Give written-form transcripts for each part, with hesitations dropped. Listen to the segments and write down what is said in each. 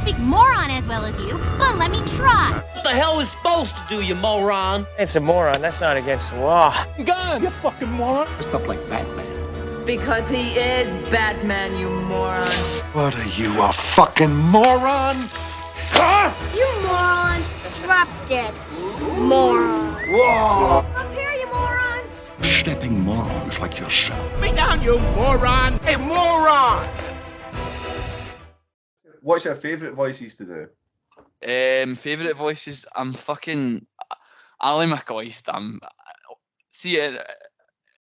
speak moron as well as you, but let me try. What the hell is supposed to do, you moron? It's a moron. That's not against the law. Gun! You fucking moron! Stuff like Batman. Because he is Batman, you moron. What are you, a fucking moron? You moron. Drop dead. Moron. Whoa! Up here, you morons. Stepping morons like yourself. Me down, you moron! Hey, moron! What's your favourite voices to do? Favourite voices? I'm fucking Ali McCoist. See it.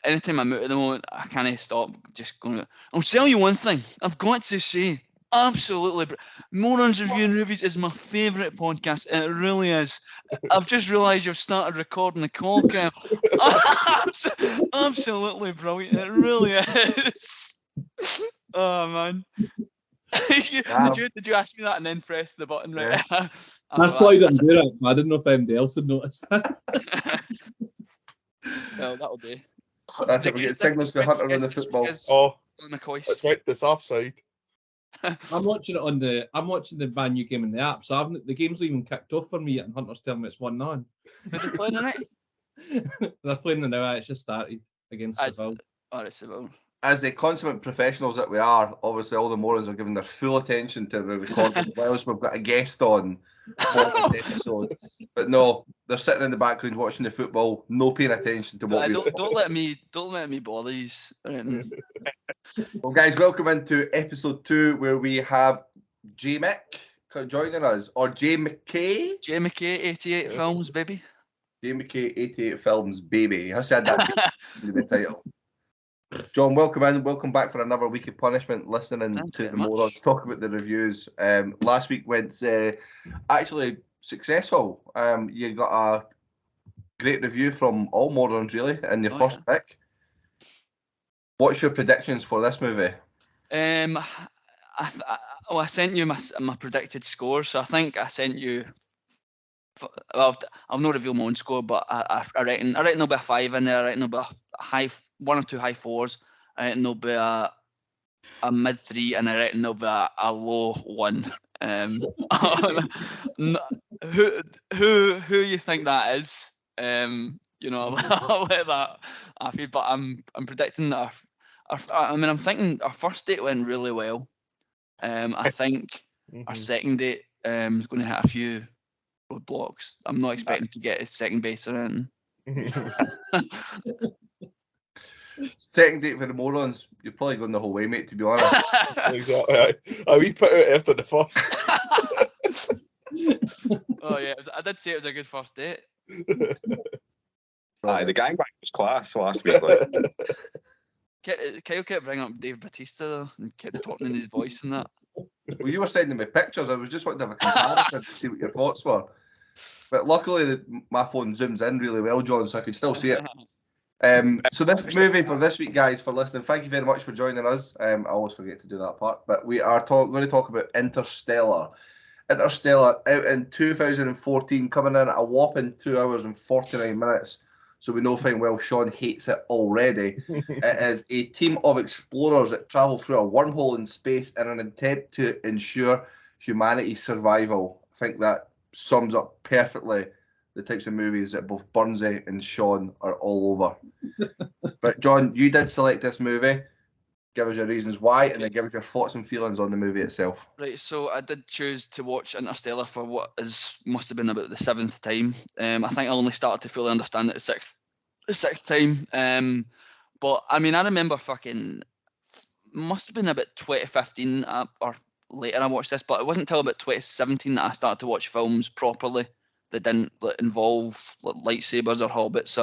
Anytime I'm out at the moment, I can't stop just going. I'll tell you one thing. I've got to say, absolutely, Morons Reviewing Movies is my favourite podcast. It really is. I've just realised you've started recording the call cam. Absolutely brilliant. It really is. Oh man. Did you ask me that and then press the button right? Yeah. That's why I didn't do it. I didn't know if anybody else had noticed that. Well, that'll do. That's it. We get signals for Hunter on the football. Oh, McCoy. that's right. This offside. I'm watching the brand new game in the app, so the game's even kicked off for me, and Hunter's telling me it's 1-0. Are they playing on it? They're playing the now. It's just started against Seville. Oh, it's Seville. As the consummate professionals that we are, obviously all the morons are giving their full attention to the recording. Whilst we've got a guest on for this episode, but no, they're sitting in the background watching the football, no paying attention to what we. Don't let me bother these. Well, guys, welcome into episode 2, where we have Jmck joining us, or Jmck88films, baby. Jmck88films, baby. I said that in the title. John, welcome in. Welcome back for another week of punishment, listening to the Morons talk about the reviews. Last week went actually successful. You got a great review from all Morons, really, in your first pick. What's your predictions for this movie? I sent you my predicted score, so I think I sent you. Well, I'll not reveal my own score, but I reckon there'll be a 5 in there. I reckon there'll be a high 1 or 2 high 4s. I reckon there'll be a mid 3, and I reckon there'll be a low 1. Who you think that is? I'll let that off you. But I'm predicting that. I'm thinking our first date went really well. I think our second date is going to hit a few roadblocks. I'm not expecting to get a second base or anything. Second date for the Morons, you're probably going the whole way, mate, to be honest. Exactly. We put out after the first. Oh yeah, I did say it was a good first date. Aye, the gangbang was class last week. Like. Kyle kept bringing up Dave Bautista though, and kept talking in his voice and that. Well, you were sending me pictures. I was just wanting to have a comparison to see what your thoughts were. But luckily, my phone zooms in really well, John, so I could still see it. So this movie for this week, guys, for listening, thank you very much for joining us. I always forget to do that part, but we are going to talk about Interstellar. Interstellar out in 2014, coming in at a whopping 2 hours and 49 minutes. So we know fine well Sean hates it already. It is a team of explorers that travel through a wormhole in space in an attempt to ensure humanity's survival. I think that sums up perfectly the types of movies that both Burnsy and Sean are all over. But John, you did select this movie. Give us your reasons why, and then give us your thoughts and feelings on the movie itself. Right, so I did choose to watch Interstellar for what must have been about the 7th time. I think I only started to fully understand it the sixth time. But I mean, I remember must have been about 2015 or later I watched this, but it wasn't until about 2017 that I started to watch films properly that didn't involve lightsabers or hobbits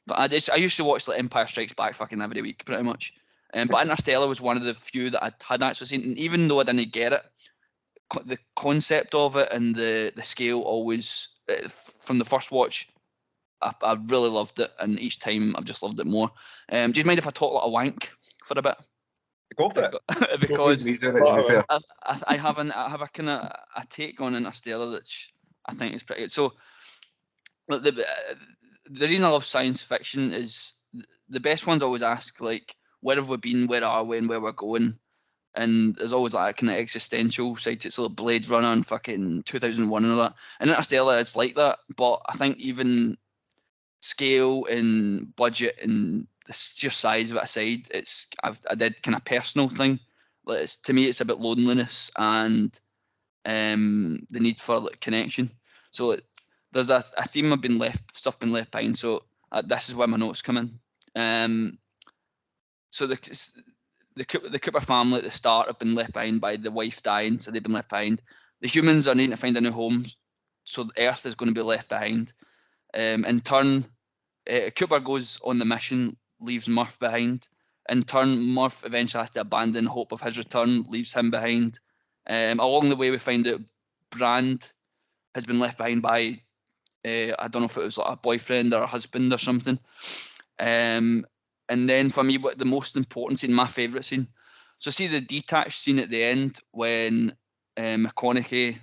But I used to watch Empire Strikes Back fucking every week, pretty much. But Interstellar was one of the few that I had actually seen, and even though I didn't get it, the concept of it and the scale always, from the first watch, I really loved it, and each time I've just loved it more. Do you mind if I talk like a wank for a bit? Go for it. Because I have a kind of a take on Interstellar that I think is pretty good. So the reason I love science fiction is the best ones always ask, like, where have we been, where are we, and where we're going. and there's always like a kind of existential side to it. So like Blade Runner and fucking 2001 and all that. And Interstellar, it's like that, but I think even scale and budget and the sheer size of it aside, I did kind of personal thing. Like to me, it's about loneliness and the need for like connection. So there's a theme been left behind. So this is where my notes come in. So the Cooper family at the start have been left behind by the wife dying, so they've been left behind. The humans are needing to find a new home, so Earth is going to be left behind. In turn, Cooper goes on the mission, leaves Murph behind. In turn, Murph eventually has to abandon hope of his return, leaves him behind. Along the way, we find out Brand has been left behind by, I don't know if it was like a boyfriend or a husband or something. And then for me, what the most important scene, my favourite scene. So see the detached scene at the end when McConaughey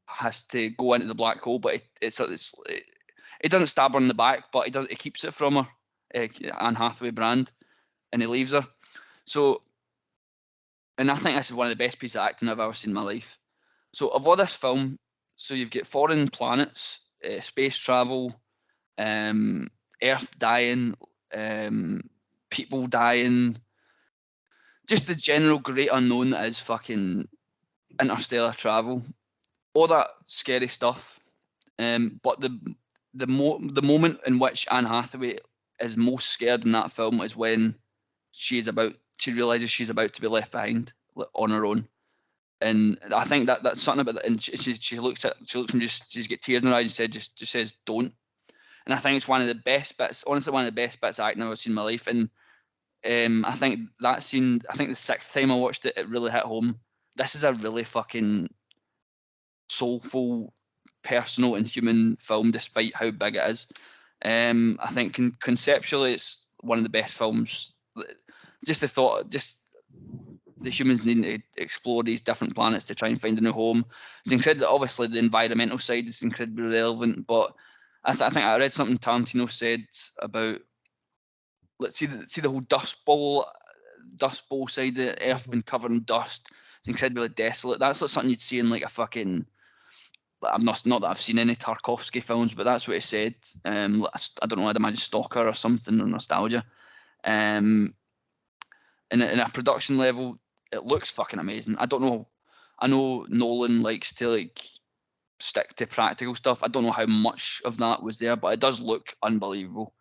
has to go into the black hole, but it doesn't stab her in the back, but it keeps it from her, Anne Hathaway Brand, and he leaves her. So, and I think this is one of the best pieces of acting I've ever seen in my life. So of all this film, so you've got foreign planets, space travel, Earth dying, people dying, just the general great unknown that is fucking interstellar travel, all that scary stuff. But the moment in which Anne Hathaway is most scared in that film is when she realizes she's about to be left behind on her own. And I think that's something about that. And she looks and she's got tears in her eyes and just says don't. And I think it's one of the best bits, honestly, one of the best bits of acting I've ever seen in my life. And I think that scene, I think the sixth time I watched it, it really hit home. This is a really fucking soulful, personal and human film, despite how big it is. I think conceptually, it's one of the best films. Just the thought, just the humans needing to explore these different planets to try and find a new home. It's incredible. Obviously, the environmental side is incredibly relevant, but I think I read something Tarantino said about, let's see the whole dust bowl side of Earth been covered in dust. It's incredibly desolate. That's like something you'd see in like a fucking. I'm not that I've seen any Tarkovsky films, but that's what he said. I don't know. I'd imagine Stalker or something, or Nostalgia. In a production level, it looks fucking amazing. I don't know. I know Nolan likes to like stick to practical stuff. I don't know how much of that was there, but it does look unbelievable.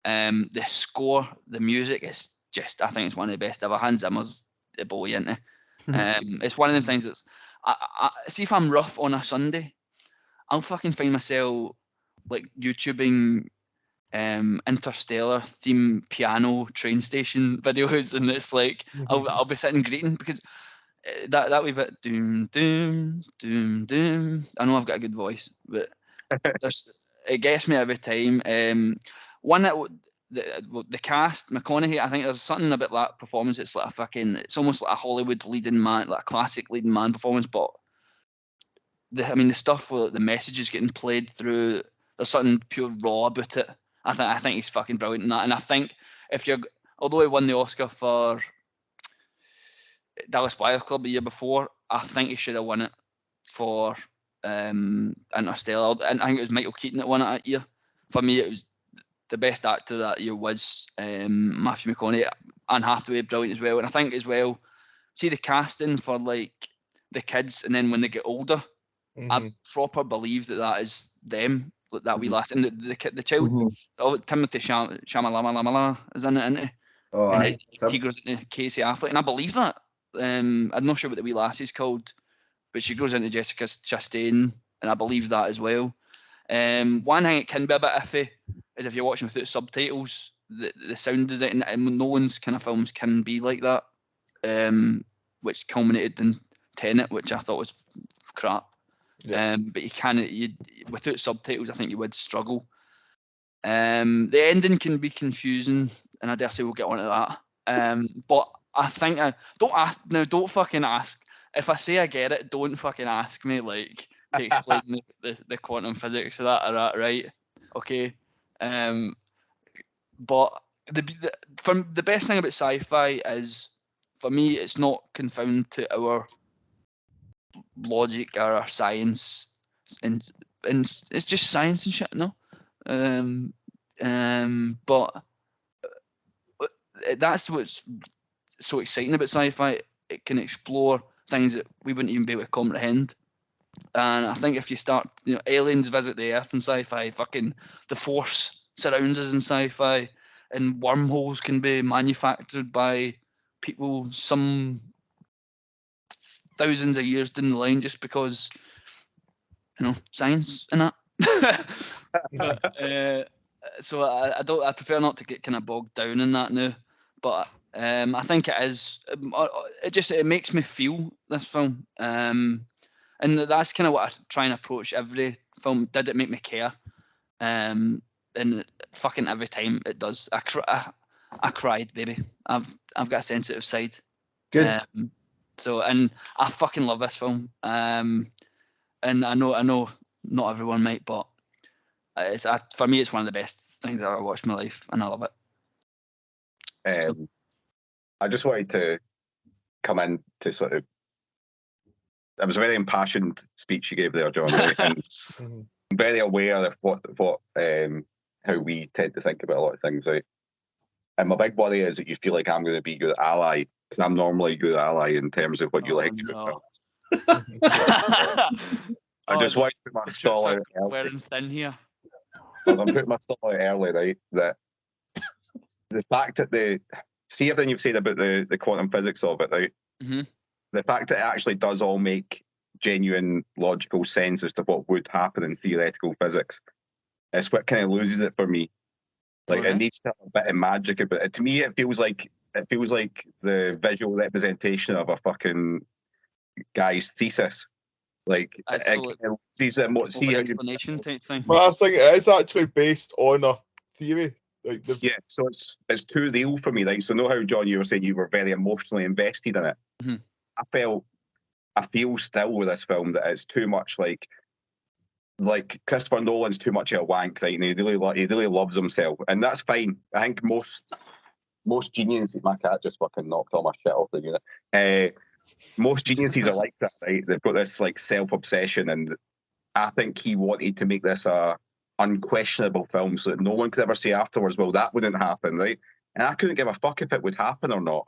The score, the music is just, I think it's one of the best ever. Hans Zimmer's the boy, isn't it? It's one of the things that's, I see if I'm rough on a Sunday, I'll fucking find myself like YouTubing Interstellar theme piano train station videos, and it's like I'll be sitting greeting because that wee bit doom doom doom doom. I know I've got a good voice, but it gets me every time. One that the cast, McConaughey, I think there's something about that performance. It's like it's almost like a Hollywood leading man, like a classic leading man performance. But the stuff where the messages getting played through, there's something pure raw about it. I think he's fucking brilliant in that. And I think although he won the Oscar for Dallas Buyers Club the year before, I think he should have won it for Interstellar. And I think it was Michael Keaton that won it that year. For me, it was the best actor that year was Matthew McConaughey. Anne Hathaway, brilliant as well. And I think as well, see the casting for like the kids, and then when they get older, I proper believe that is them. That wee last, and the child, Timothy Chalamet is in it, isn't he? Oh, and he goes into Casey Affleck, and I believe that. I'm not sure what the wee lass is called, but she goes into Jessica Chastain, and I believe that as well. One thing it can be a bit iffy is if you're watching without subtitles, the sound design, and Nolan's kind of films can be like that, which culminated in Tenet, which I thought was crap. Yeah. But without subtitles, I think you would struggle. The ending can be confusing, and I dare say we'll get on to that. But I think don't fucking ask. If I say I get it, don't fucking ask me like to explain the quantum physics of that, right? Okay. But the best thing about sci-fi is for me, it's not confined to our logic or our science, and it's just science and shit, no. But that's what's so exciting about sci-fi. It can explore things that we wouldn't even be able to comprehend. And I think if you start, aliens visit the Earth in sci-fi, fucking the Force surrounds us in sci-fi, and wormholes can be manufactured by people some thousands of years down the line just because, science and that. So I prefer not to get kind of bogged down in that now. But I think it is. It makes me feel this film. And that's kind of what I try and approach every film. Did it make me care? And fucking every time it does. I cried, baby. I've got a sensitive side. Good. And I fucking love this film. And I know not everyone might, but for me it's one of the best things I've ever watched in my life, and I love it. I just wanted to come in to sort of. It was a very impassioned speech you gave there, John, right? And I'm very aware of what how we tend to think about a lot of things, right? And my big worry is that you feel like I'm going to be your ally, because I'm normally a good ally in terms of what you like. No. I just wanted to put my stall out early. Wearing thin here. I'm putting my stall out early, right? That the fact that see everything you've said about the quantum physics of it, right? Mm-hmm. The fact that it actually does all make genuine logical sense as to what would happen in theoretical physics, it's what kind of loses it for me. Like, it needs to have a bit of magic about it. To me, it feels like the visual representation of a fucking guy's thesis. Like, explanation type thing. Well, I was thinking it is actually based on a theory. Like so it's too real for me. Like, so know how, John, you were saying you were very emotionally invested in it. Mm-hmm. I feel still with this film that it's too much like Christopher Nolan's too much of a wank, right? And he really loves himself, and that's fine. I think most geniuses, my cat just fucking knocked all my shit off the unit. Most geniuses are like that, right? They've got this like self-obsession, and I think he wanted to make this a unquestionable film so that no one could ever say afterwards, well, that wouldn't happen, right? And I couldn't give a fuck if it would happen or not.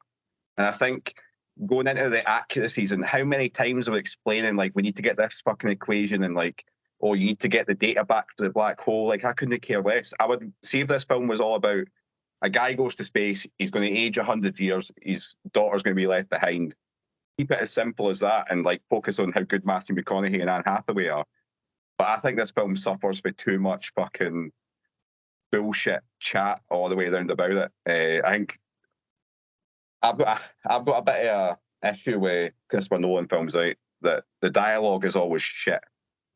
And I think going into the accuracies and how many times we're explaining, like, we need to get this fucking equation, and like, oh, you need to get the data back to the black hole. Like, I couldn't care less. I would see if this film was all about a guy goes to space, he's going to age 100 years, his daughter's going to be left behind. Keep it as simple as that, and like focus on how good Matthew McConaughey and Anne Hathaway are. But I think this film suffers with too much fucking bullshit chat all the way around about it. I think I've got a bit of an issue with Christopher Nolan films, right? That the dialogue is always shit.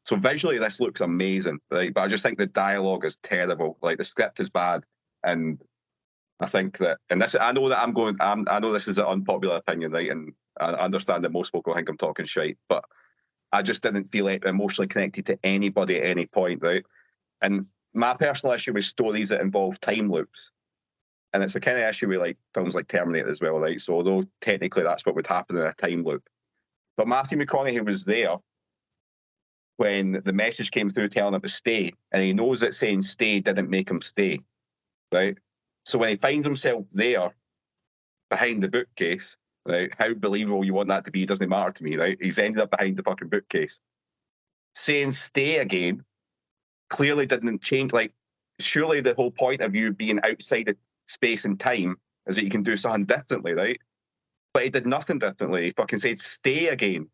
So visually, this looks amazing, right? But I just think the dialogue is terrible. Like, the script is bad, and I think that, and this, I know this is an unpopular opinion, right? And I understand that most people think I'm talking shite, but I just didn't feel emotionally connected to anybody at any point, right? And my personal issue with stories that involve time loops, and it's a kind of issue with like films like Terminator as well, right? So although technically that's what would happen in a time loop, but Matthew McConaughey was there when the message came through telling him to stay, and he knows that saying stay didn't make him stay, right? So when he finds himself there behind the bookcase, right, how believable you want that to be doesn't matter to me, right? He's ended up behind the fucking bookcase. Saying stay again clearly didn't change. Like, surely the whole point of you being outside of space and time is that you can do something differently, right? But he did nothing differently. He fucking said stay again.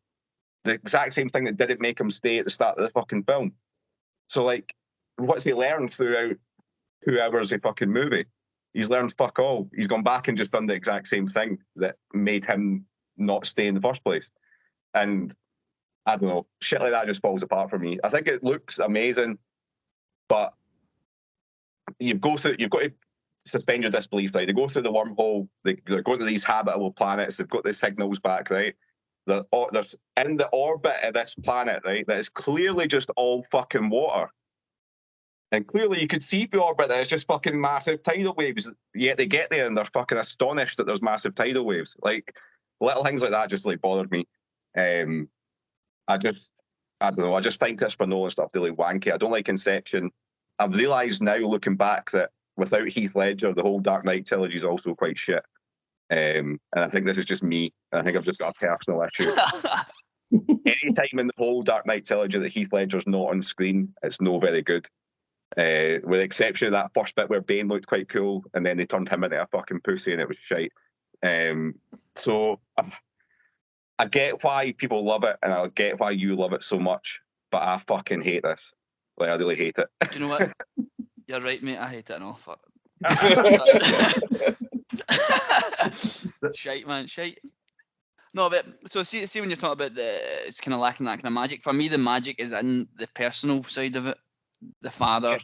The exact same thing that didn't make him stay at the start of the fucking film. So, like, what's he learned throughout 2 hours of fucking movie? He's learned fuck all. He's gone back and just done the exact same thing that made him not stay in the first place. And I don't know, shit like that just falls apart for me. I think it looks amazing, but you've got to suspend your disbelief, right? They go through the wormhole, they're going to these habitable planets, they've got the signals back, right? There's in the orbit of this planet, right, that is clearly just all fucking water. And clearly you could see the orbit that it's just fucking massive tidal waves, yet they get there and they're fucking astonished that there's massive tidal waves. Like, Little things like that just like bothered me. I don't know. I just find Christopher Nolan stuff really wanky. I don't like Inception. I've realised now, looking back, that without Heath Ledger, the whole Dark Knight trilogy is also quite shit. And I think this is just me. I think I've just got a personal issue. Any time in the whole Dark Knight trilogy that Heath Ledger's not on screen, it's no very good. With the exception of that first bit where Bane looked quite cool, and then they turned him into a fucking pussy and it was shite. So I get why people love it, and I get why you love it so much, but I fucking hate this. Like, I really hate it. Do you know what? You're right, mate. I hate it. No, fuck. Shite, man. Shite. No, but so see when you're talking about it's kind of lacking that kind of magic. For me, the magic is in the personal side of it. The father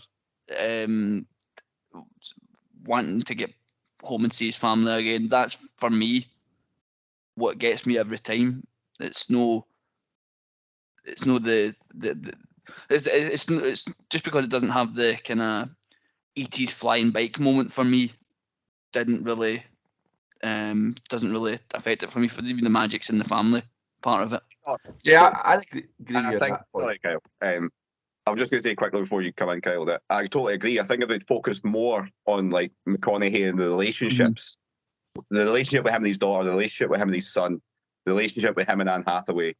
wanting to get home and see his family again. That's for me what gets me every time. It's just because it doesn't have the kind of E.T.'s flying bike moment for me. Doesn't really affect it for me. For even the magic's in the family part of it. Yeah, I agree with you I on think, that point. sorry, Kyle. I was just going to say quickly before you come in, Kyle, that I totally agree. I think if it focused more on like McConaughey and the relationships, the relationship with him and his daughter, the relationship with him and his son, the relationship with him and Anne Hathaway,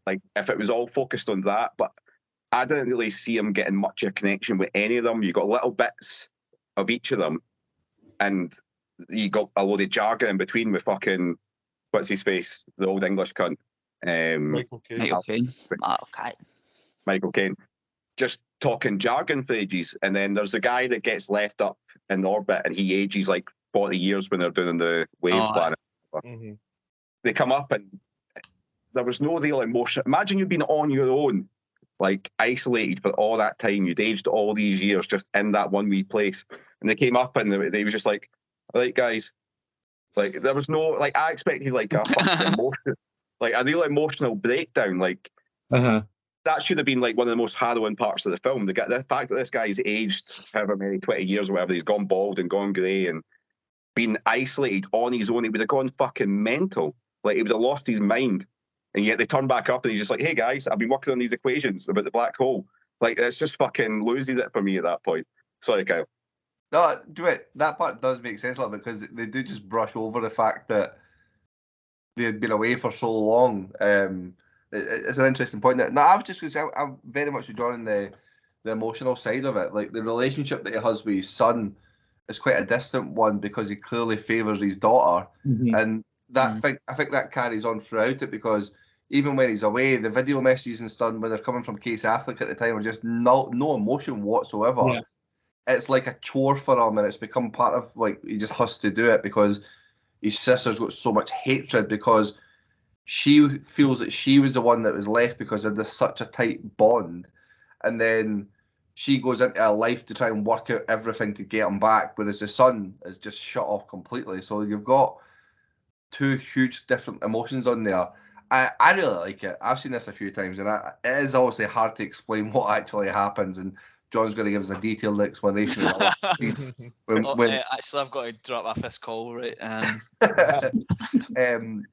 like if it was all focused on that, but I didn't really see him getting much of a connection with any of them. You got little bits of each of them, and you got a load of jargon in between with fucking what's his face, the old English cunt, Michael Caine. Michael Caine, just talking jargon for ages. And then there's the guy that gets left up in orbit, and he ages like 40 years when they're doing the wave planet. Mm-hmm. They come up, and there was no real emotion. Imagine you've been on your own, like isolated for all that time. You'd aged all these years just in that one wee place, and they came up, and they was just like, "All right, guys." Like there was no like I expected like a fucking emotion, like a real emotional breakdown. Like that should have been like one of the most harrowing parts of the film. The fact that this guy's aged however many 20 years or whatever, he's gone bald and gone grey and been isolated on his own. He would have gone fucking mental. Like he would have lost his mind. And yet they turn back up and he's just like, "Hey guys, I've been working on these equations about the black hole." Like it's just fucking loses it for me at that point. Sorry, Kyle. No, do it. That part does make sense, like, because they do just brush over the fact that they had been away for so long. It's an interesting point. No, I was just because I'm very much enjoying the emotional side of it. Like the relationship that he has with his son is quite a distant one because he clearly favours his daughter, and that I think that carries on throughout it because even when he's away, the video messages and stuff when they're coming from Case Affleck at the time are just no emotion whatsoever. Yeah. It's like a chore for him, and it's become part of like he just has to do it because his sister's got so much hatred because she feels that she was the one that was left because of this such a tight bond, and then she goes into her life to try and work out everything to get him back, whereas the son is just shut off completely. So you've got two huge different emotions on there. I really like it. I've seen this a few times, and it is obviously hard to explain what actually happens, and John's going to give us a detailed explanation of the last scene. Actually, I've got to drop off this call, right?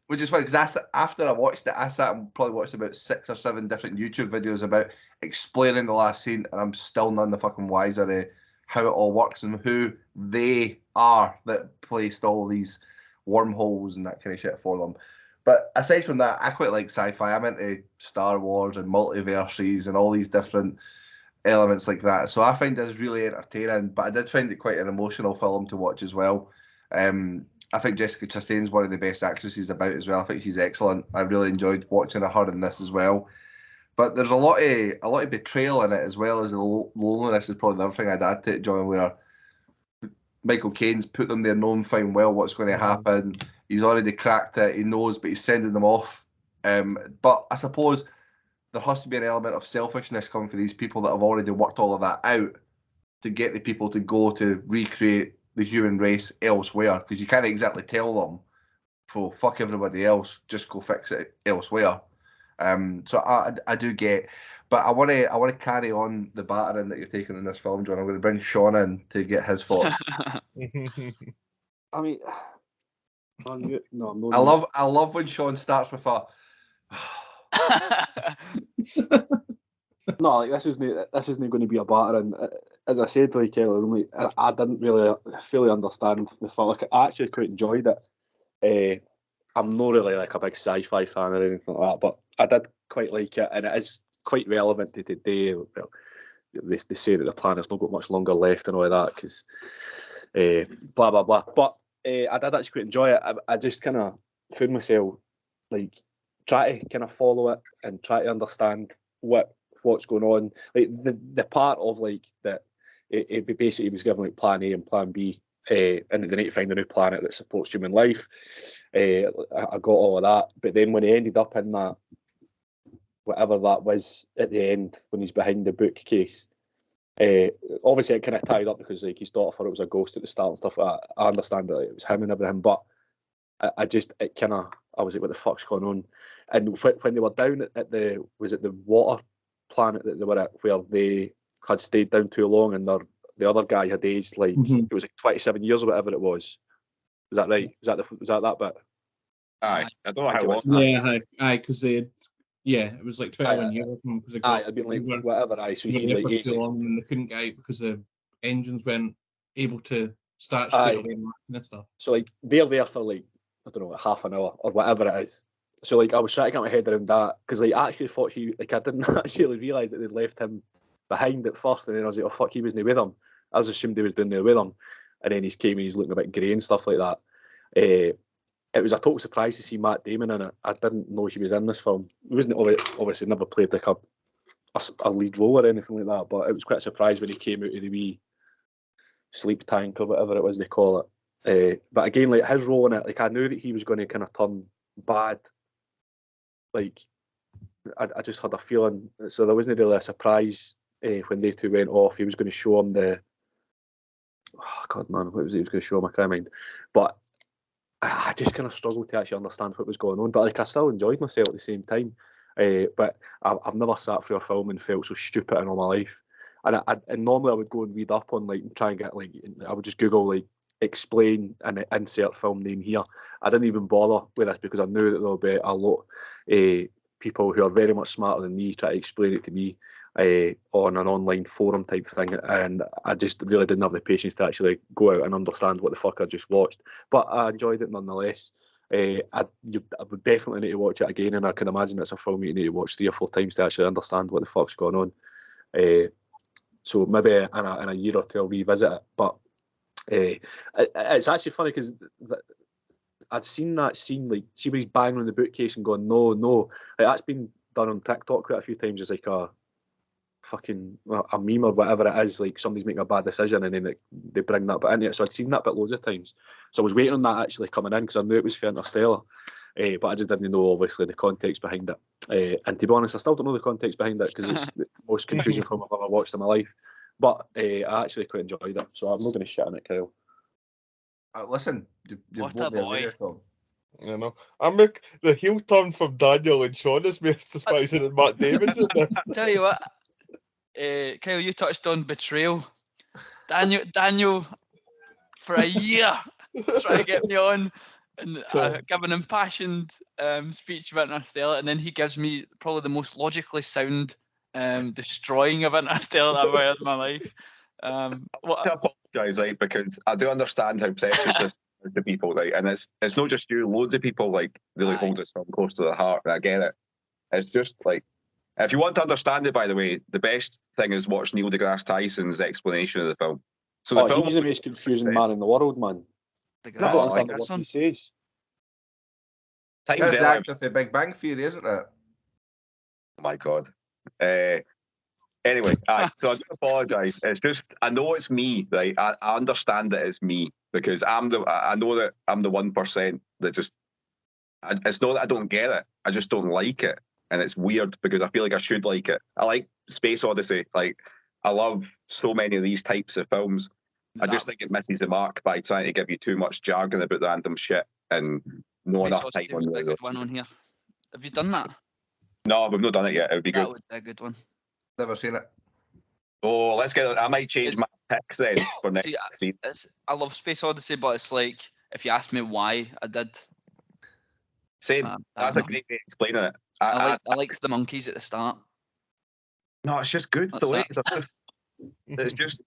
Which is funny because after I watched it, I sat and probably watched about 6 or 7 different YouTube videos about explaining the last scene, and I'm still none the fucking wiser of how it all works and who they are that placed all these wormholes and that kind of shit for them. But aside from that, I quite like sci-fi. I'm into Star Wars and multiverses and all these different elements like that. So I find this really entertaining, but I did find it quite an emotional film to watch as well. I think Jessica Chastain's one of the best actresses about as well. I think she's excellent. I really enjoyed watching her in this as well. But there's a lot of betrayal in it as well as the loneliness is probably the other thing I'd add to it, John, where Michael Caine's put them there knowing fine well what's going to happen. He's already cracked it. He knows, but he's sending them off. But I suppose there has to be an element of selfishness coming for these people that have already worked all of that out to get the people to go to recreate the human race elsewhere, because you can't exactly tell them, "For fuck everybody else, just go fix it elsewhere." So I do get, but I want to carry on the battering that you're taking in this film, John. I'm going to bring Sean in to get his thoughts. I mean, No, I'm not. I love when Sean starts with a. No, like this isn't going to be a battering. As I said, like I didn't really fully understand the film. Like, I actually quite enjoyed it. I'm not really like a big sci-fi fan or anything like that, but I did quite like it, and it is quite relevant to today. Well, they say that the planet's not got much longer left and all of that because blah blah blah. But I did actually quite enjoy it. I just kind of found myself like try to kind of follow it and try to understand what's going on. Like the part of like that it basically was given like plan A and plan B, and they need to find a new planet that supports human life. I got all of that, but then when he ended up in that, whatever that was at the end when he's behind the bookcase, obviously it kind of tied up because like his daughter thought it was a ghost at the start and stuff like that. I understand that it was him and everything, but I was like, what the fuck's going on? And when they were down at the water planet that they were at, where they had stayed down too long, and the other guy had aged like it was like 27 years or whatever it was. Was that right? Was that bit? Aye, I don't know how long. Yeah, aye, because it was like 21 years because I'd been like whatever. So he's like too long and they couldn't get out because the engines weren't able to start straight away and that kind of stuff. So like they're there for like I don't know, like half an hour or whatever it is. So like I was trying to get my head around that because like I actually thought I didn't actually realise that they'd left him behind at first, and then I was like, oh fuck, he wasn't with them. I was assumed he was down there with them, and then he's came and he's looking a bit grey and stuff like that. It was a total surprise to see Matt Damon in it. I didn't know he was in this film. He wasn't obviously never played like a lead role or anything like that, but it was quite a surprise when he came out of the wee sleep tank or whatever it was they call it. But again, like his role in it, like I knew that he was going to kind of turn bad. Like I just had a feeling, so there wasn't really a surprise when they two went off. He was going to show him what was he was going to show him? I can't mind. But I just kind of struggled to actually understand what was going on. But like I still enjoyed myself at the same time. But I've never sat through a film and felt so stupid in all my life. And normally I would go and read up on like and try and get like I would just Google like explain and insert film name here. I didn't even bother with this because I knew that there would be a lot people who are very much smarter than me try to explain it to me on an online forum type thing, and I just really didn't have the patience to actually go out and understand what the fuck I just watched. But I enjoyed it nonetheless. I would definitely need to watch it again, and I can imagine it's a film you need to watch 3 or 4 times to actually understand what the fuck's going on. So maybe in a year or two I'll revisit it. But it's actually funny because I'd seen that scene, like, see when he's banging on the bookcase and going, no. Like, that's been done on TikTok quite a few times as like a fucking a meme or whatever it is, like somebody's making a bad decision and then like, they bring that bit into it. So I'd seen that bit loads of times. So I was waiting on that actually coming in because I knew it was for Interstellar. But I just didn't know, obviously, the context behind it. And to be honest, I still don't know the context behind it because it's the most confusing film I've ever watched in my life. But I actually quite enjoyed it, so I'm not going to shit on it, Kyle. Listen, what a boy. You know, the heel turn from Daniel and Sean is more surprising than Matt Damon's in this. Tell you what, Kyle, you touched on betrayal. Daniel, for a year, trying to get me on and give an impassioned speech about Interstellar, and then he gives me probably the most logically sound destroying of Interstellar I've ever heard in my life. I apologise, like, because I do understand how precious this is to people, like, and it's not just you. Loads of people like really hold this film close to their heart, and I get it. It's just like, if you want to understand it, by the way, the best thing is watch Neil deGrasse Tyson's explanation of the film. So the film he's the most confusing man in the world, man. I don't understand what he says. That's the actor for Big Bang Theory, isn't it? Oh my god. Anyway, so I do apologise. It's just, I know it's me, right? I understand that it's me because I know that I'm the 1% that just. It's not that I don't get it. I just don't like it, and it's weird because I feel like I should like it. I like Space Odyssey. Like, I love so many of these types of films. I just think it misses the mark by trying to give you too much jargon about random shit and no enough time on a good one on here. Have you done that? No, we've not done it yet. It would be good. That would be a good one. Never seen it. Oh, let's get it. I might change my picks then for next season. I love Space Odyssey, but it's like if you asked me why I did, Same. That's a don't know. great way of explaining it. I liked the monkeys at the start. No, it's just good. That's The way it. it's just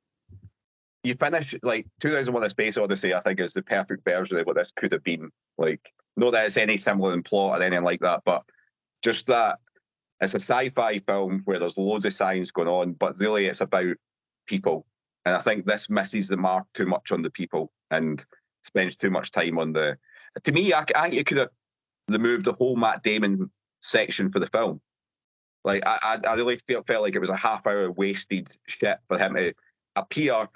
you finish like 2001: A Space Odyssey. I think is the perfect version of what this could have been. Like, not that it's any similar in plot or anything like that, but just that it's a sci-fi film where there's loads of science going on, but really it's about people. And I think this misses the mark too much on the people and spends too much time on the. To me, I think you could have removed the whole Matt Damon section for the film. Like, I really felt like it was a half-hour wasted shit for him to appear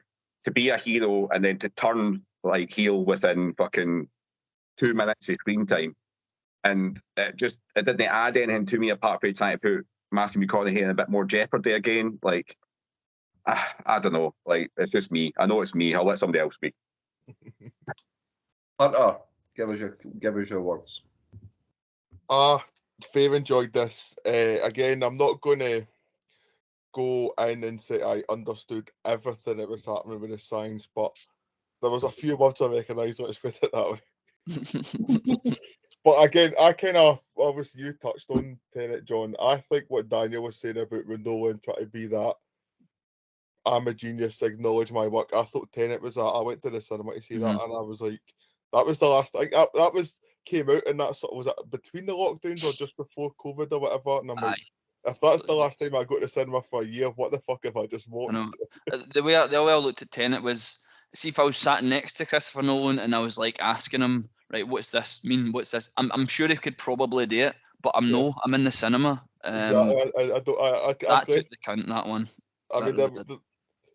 to be a hero and then to turn like heel within fucking 2 minutes of screen time. And it didn't add anything to me apart from trying to put Matthew McConaughey in a bit more jeopardy again. Like, I don't know. Like, it's just me. I know it's me. I'll let somebody else speak. Hunter, give us your words. Fair enjoyed this. Again, I'm not going to go in and say I understood everything that was happening with the science, but there was a few words I recognised. Let's put it that way. But again, obviously you touched on Tenet, John. I think what Daniel was saying about Nolan trying to be that I'm a genius, acknowledge my work. I thought Tenet was that. I went to the cinema to see that, and I was like, that was the last. Came out, and that sort of was it between the lockdowns or just before COVID or whatever. And I'm like, if that's the last time I go to the cinema for a year, what the fuck have I just watched? I know. The way I looked at Tenet was, see if I was sat next to Christopher Nolan and I was like asking him, right, what's this mean? What's this? I'm sure he could probably do it, but I'm in the cinema. I that took the count, that one. I mean,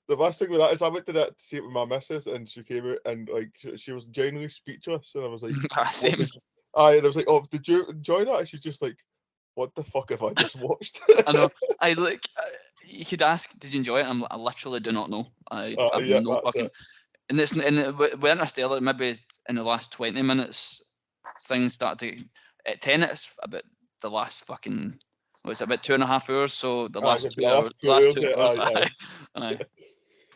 the last thing with that is I went to that to see it with my missus, and she came out and like she was genuinely speechless, and I was like, same. And I was like, oh, did you enjoy that? And she's just like, what the fuck have I just watched? I know. I look. You could ask, did you enjoy it? I literally do not know. I've no fucking. And with Interstellar, maybe in the last 20 minutes, things start to. Tenet's about the last fucking. What's it, about 2.5 hours? So the last 2 hours.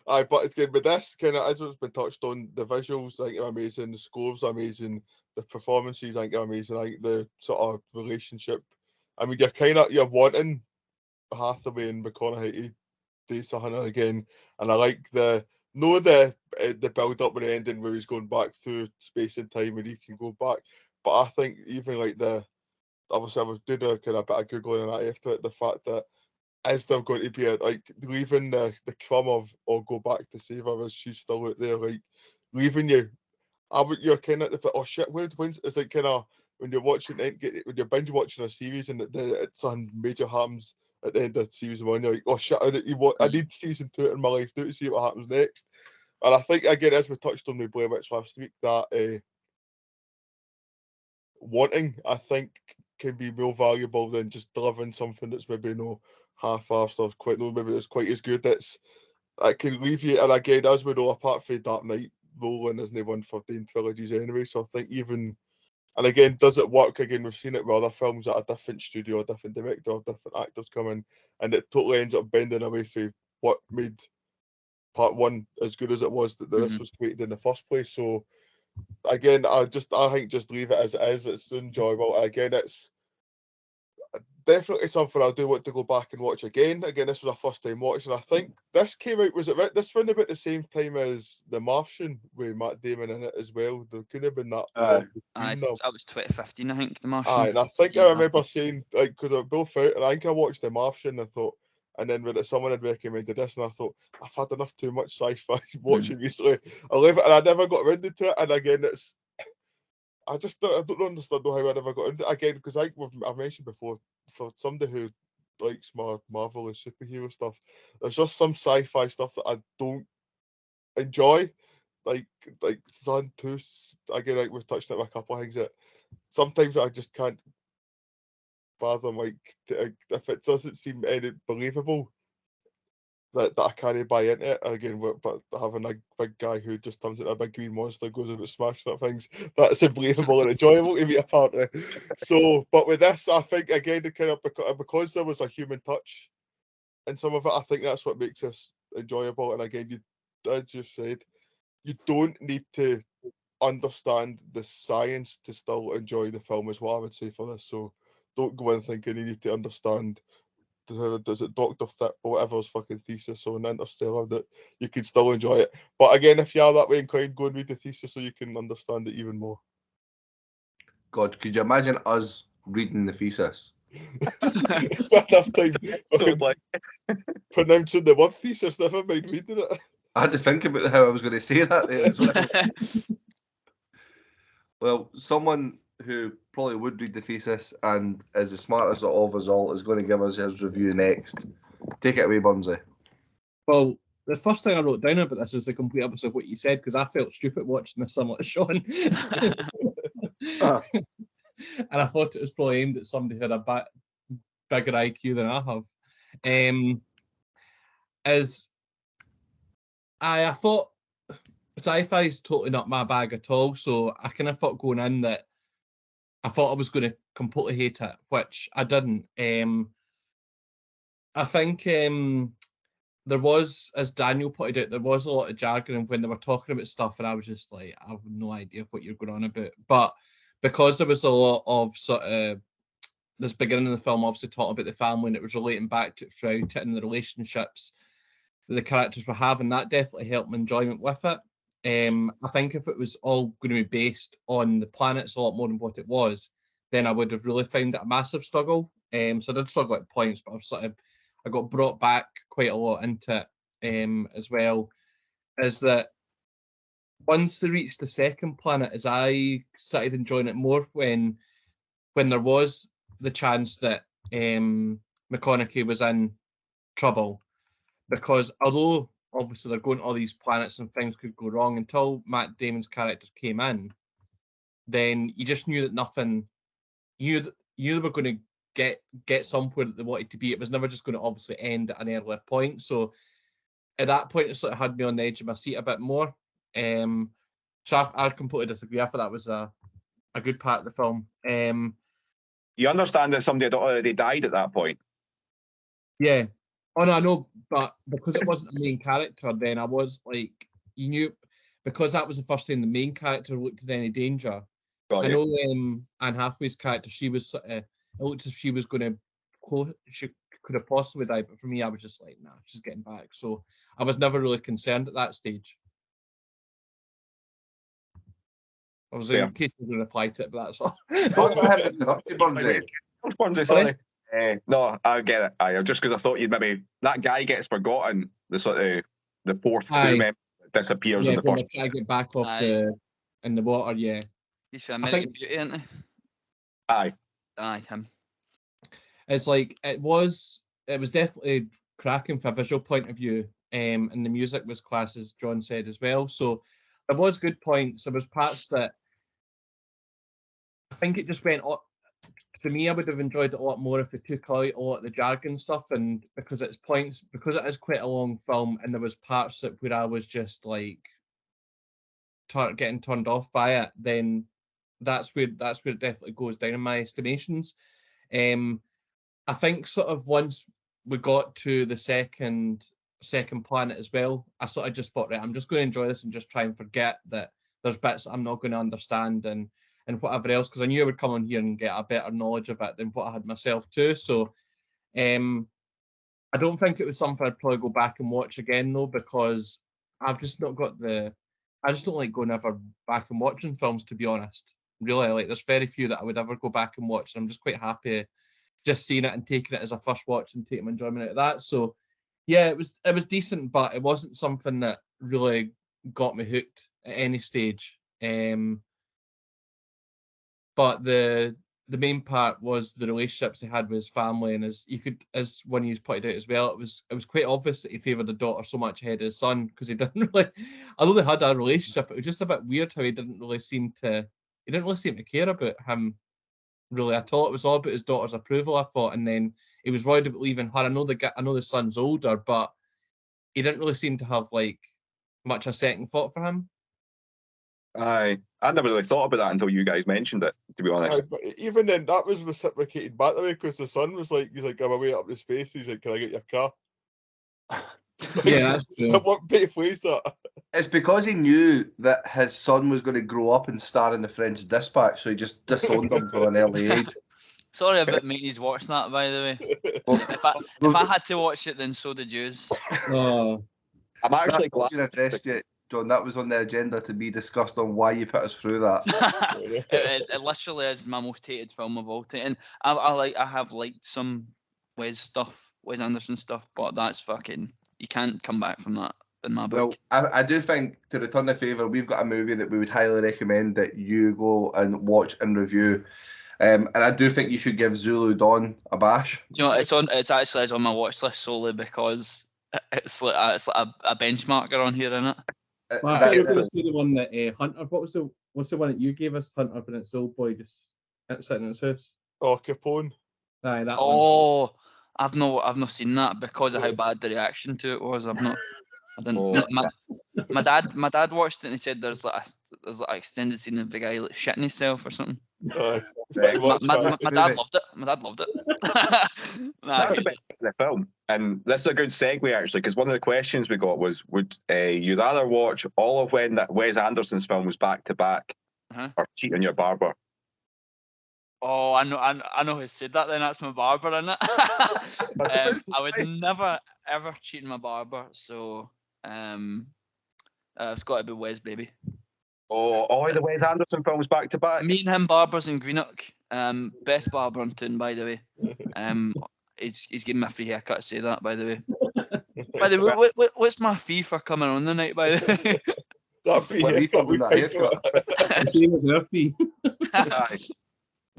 Aye, but again, with this kind of, as it's been touched on, the visuals I think are amazing, the scores are amazing, the performances I think are amazing. I think the sort of relationship. I mean, you're wanting Hathaway and McConaughey to do something again, and I like the build up with the ending where he's going back through space and time and he can go back. But I think even like obviously I was doing a kind of bit of googling and that after it, the fact that is there going to be like leaving the crumb of or go back to save her as she's still out there, like leaving you. You're kind of oh shit, when's it's like kind of when you're watching when you're binge watching a series and it's on major happens at the end of season 1, you're like, oh shit, I need season 2 in my life to see what happens next. And I think again, as we touched on with Blair Witch last week, that wanting I think can be more valuable than just delivering something that's maybe half-assed or maybe it's quite as good. It can leave you, and again, as we know, apart from Dark Knight, Nolan isn't one for doing trilogies anyway. So I think even, and again, does it work? Again, we've seen it with other films at a different studio, a different director, different actors come in, and it totally ends up bending away from what made part 1 as good as it was that this was created in the first place. So again, I think just leave it as it is. It's enjoyable. Again, it's definitely something I do want to go back and watch again. Again, this was a first time watch, and I think this came out, was it right? This round about the same time as The Martian with Matt Damon in it as well. There could have been that. That was 2015, I think, The Martian. Aye, and I think I remember saying, like, because they're both out, and I think I watched The Martian, and I thought, and then when someone had recommended this, and I thought, I've had enough too much sci-fi watching recently. I love it, and I never got around to it, and again, I don't understand how I never got into it again, because I've mentioned before, for somebody who likes Marvel and superhero stuff, there's just some sci-fi stuff that I don't enjoy, like Sun 2. Again, like we've touched on a couple of things that sometimes I just can't fathom, like if it doesn't seem any believable, that I can't buy into it. Again, but having a big guy who just turns into a big green monster, goes about smashing up things, that's unbelievable and enjoyable to me, apparently. So, but with this, I think again, because there was a human touch in some of it, I think that's what makes this enjoyable. And again, as you said, you don't need to understand the science to still enjoy the film is what I would say for this. So don't go in thinking you need to understand does it Dr. Thip or whatever's fucking thesis on Interstellar, that you can still enjoy it. But again, if you are that way inclined, go and read the thesis so you can understand it even more. God, could you imagine us reading the thesis? It's not enough time pronouncing the word thesis, never mind reading it. I had to think about how I was going to say that there as well. Well, someone who probably would read the thesis and is the smartest of us all is going to give us his review next. Take it away, Bunzy. Well, the first thing I wrote down about this is the complete opposite of what you said, because I felt stupid watching this similar to Sean. And I thought it was probably aimed at somebody who had a bigger IQ than I have. I thought sci-fi is totally not my bag at all, so I kind of thought going in that I thought I was going to completely hate it, which I didn't. I think there was, as Daniel pointed out, there was a lot of jargon when they were talking about stuff, and I was just like, I have no idea what you're going on about. But because there was a lot of sort of this beginning of the film, obviously talking about the family, and it was relating back to it throughout it and the relationships that the characters were having, that definitely helped my enjoyment with it. I think if it was all going to be based on the planets a lot more than what it was, then I would have really found it a massive struggle. So I did struggle at points, but I got brought back quite a lot into it as well. Is that once they reached the second planet, as I started enjoying it more when there was the chance that McConaughey was in trouble, because although obviously they're going to all these planets and things could go wrong, until Matt Damon's character came in, then you just knew that nothing. You were going to get somewhere that they wanted to be. It was never just going to obviously end at an earlier point. So at that point, it sort of had me on the edge of my seat a bit more. So I completely disagree. I thought that was a good part of the film. You understand that somebody had already died at that point? Yeah. Oh, no, I know, but because it wasn't a main character, then I was like, you knew, because that was the first time the main character looked at any danger. I know Anne Hathaway's character, she was it looked as if she was going to, she could have possibly died, but for me, I was just like, nah, she's getting back. So I was never really concerned at that stage. I was in case you going to reply to it, but that's all. I had to interrupt you, Bunzy. Sorry. No, I get it. Just because I thought you'd maybe that guy gets forgotten. The sort of the fourth crew member that disappears in the first. Try to get back off in the water. Yeah, he's for American Beauty, isn't he? Aye, him. It's like it was definitely cracking from a visual point of view, and the music was class, as John said as well. So there was good points. There was parts that I think it just went. For me, I would have enjoyed it a lot more if they took out a lot of the jargon stuff, and because it is quite a long film, and there was parts where I was just like getting turned off by it, then that's where it definitely goes down in my estimations. I think sort of once we got to the second planet as well, I sort of just thought, right, I'm just going to enjoy this and just try and forget that there's bits I'm not going to understand and whatever else, because I knew I would come on here and get a better knowledge of it than what I had myself too. So I don't think it was something I'd probably go back and watch again though, because I've just not got I just don't like going ever back and watching films, to be honest. Really, like there's very few that I would ever go back and watch. And I'm just quite happy just seeing it and taking it as a first watch and taking enjoyment out of that. So yeah, it was decent, but it wasn't something that really got me hooked at any stage. But the main part was the relationships he had with his family, and as one of you pointed out as well, it was quite obvious that he favoured the daughter so much ahead of his son, because he didn't really, although they had a relationship, it was just a bit weird how he didn't really seem to care about him really at all. It was all about his daughter's approval, I thought, and then he was worried about leaving her. I know the son's older, but he didn't really seem to have like much a second thought for him. Aye, I never really thought about that until you guys mentioned it, to be honest. But even then, that was reciprocated back the way, because the son was like, he's like, I'm away up to space. He's like, can I get your car? Yeah, that's true. What bit plays that? It's because he knew that his son was going to grow up and star in the French Dispatch, so he just disowned him from an early age. Sorry about making you watch that, by the way. Well, If I had to watch it, then so did yous. Oh, I'm actually that's not glad. been addressed yet, John. That was on the agenda to be discussed on why you put us through that. It literally is my most hated film of all time. And I have liked some Wes Anderson stuff, but that's fucking, you can't come back from that in my book. Well, I do think, to return the favour, we've got a movie that we would highly recommend that you go and watch and review. And I do think you should give Zulu Dawn a bash. Do you know, it's actually on my watch list solely because it's like a benchmarker on here, isn't it? well, I thought you were going to say the one that Hunter. What's the one that you gave us, Hunter? When it's old boy just sitting in his house. Oh, Capone. Aye, that one. Oh, I've not seen that because of how bad the reaction to it was. I didn't. Oh. My dad watched it and he said there's like an extended scene of the guy like shitting himself or something. Aye. My dad loved it. My dad loved it. That's a bit of the film, and this is a good segue actually, because one of the questions we got was, would you rather watch all of Wes Anderson's films back to back, or cheat on your barber? Oh, I know who said that. Then that's my barber, isn't it? I would never ever cheat on my barber, so it's got to be Wes, baby. Oh, all the Wes Anderson films back to back. Me and him barbers in Greenock. Best barber in town, by the way. He's giving me a free haircut. Say that, by the way. By the way, what's my fee for coming on the night? By the way, that fee haircut we paid for that. Same as our fee.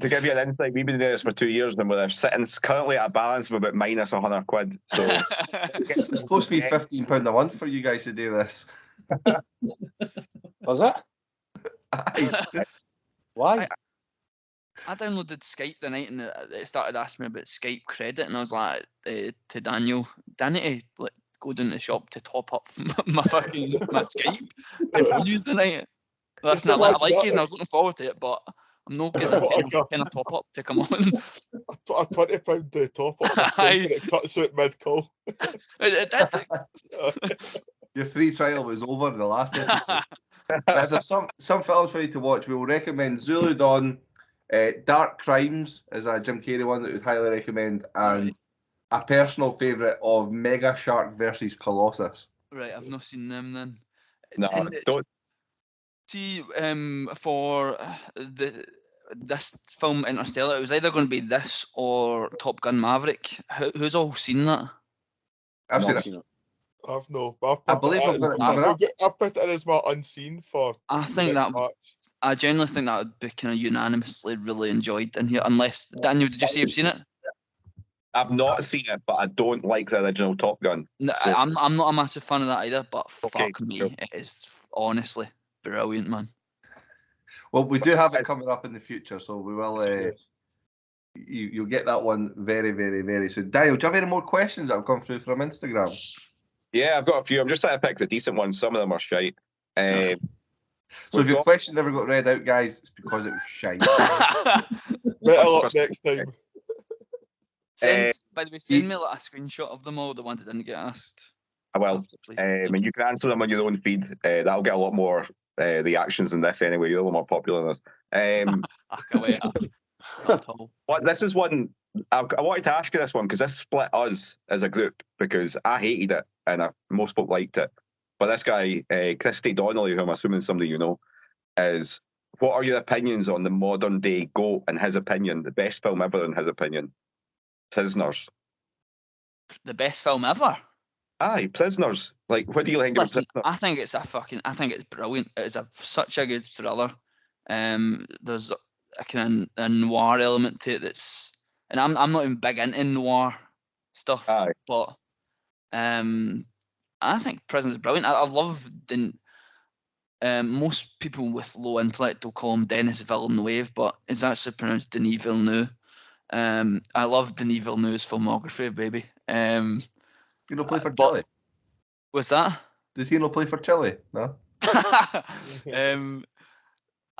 To give you an insight, we've been doing this for 2 years now. We're sitting currently at a balance of about minus £100. So it's supposed to be £15 a month for you guys to do this. Was it? Why? I downloaded Skype the night and it started asking me about Skype credit, and I was like to Daniel, Danny, like go down to the shop to top up my Skype before use the night. Listen, I like it and I was looking forward to it, but I'm not getting a kind of top up to come on. A £20 top up. It cuts out mid call. It did. Your free trial was over in the last episode. If there's some films for you to watch, we will recommend Zulu Dawn, Dark Crimes is a Jim Carrey one that we would highly recommend, and a personal favourite of Mega Shark versus Colossus. Right, I've not seen them then. No, don't. See, for this film Interstellar, it was either going to be this or Top Gun Maverick. Who's all seen that? I've seen it. I've no. I believe I've put it in as my unseen for. I think I genuinely think that would be kind of unanimously really enjoyed in here. Unless Daniel, did you say you've seen it? I've not seen it, but I don't like the original Top Gun. No, so. I'm not a massive fan of that either. But Okay, fuck me, cool. it is honestly brilliant, man. Well, we do have it coming up in the future, so we will. You'll get that one very, very, very soon. Daniel, do you have any more questions that have come through from Instagram? Yeah, I've got a few. I'm just trying to pick the decent ones. Some of them are shite. So if your question never got read out, guys, it's because it was shite. Better luck next time. By the way, send me like a screenshot of them all, the ones that didn't get asked. I will. And you can answer them on your own feed. That'll get a lot more reactions than this anyway. You're a little more popular than this. I can't wait. But this is one I wanted to ask you this one because this split us as a group because I hated it and most folk liked it. But this guy, Christy Donnelly, who I'm assuming somebody you know, is what are your opinions on the modern day GOAT in his opinion, the best film ever in his opinion? Prisoners. The best film ever? Aye, Prisoners. Like, what do you think of Prisoners? I think it's brilliant. It's such a good thriller. There's a kind of a noir element to it that's, and I'm not even big into noir stuff. Aye. But I think Prisoners is brilliant. I love the. Most people with low intellect will call him Denis Villeneuve, but it's actually pronounced Denis Villeneuve. I love Denis Villeneuve's filmography, baby. You know, play for Chile. What's that? Did he not play for Chile? No.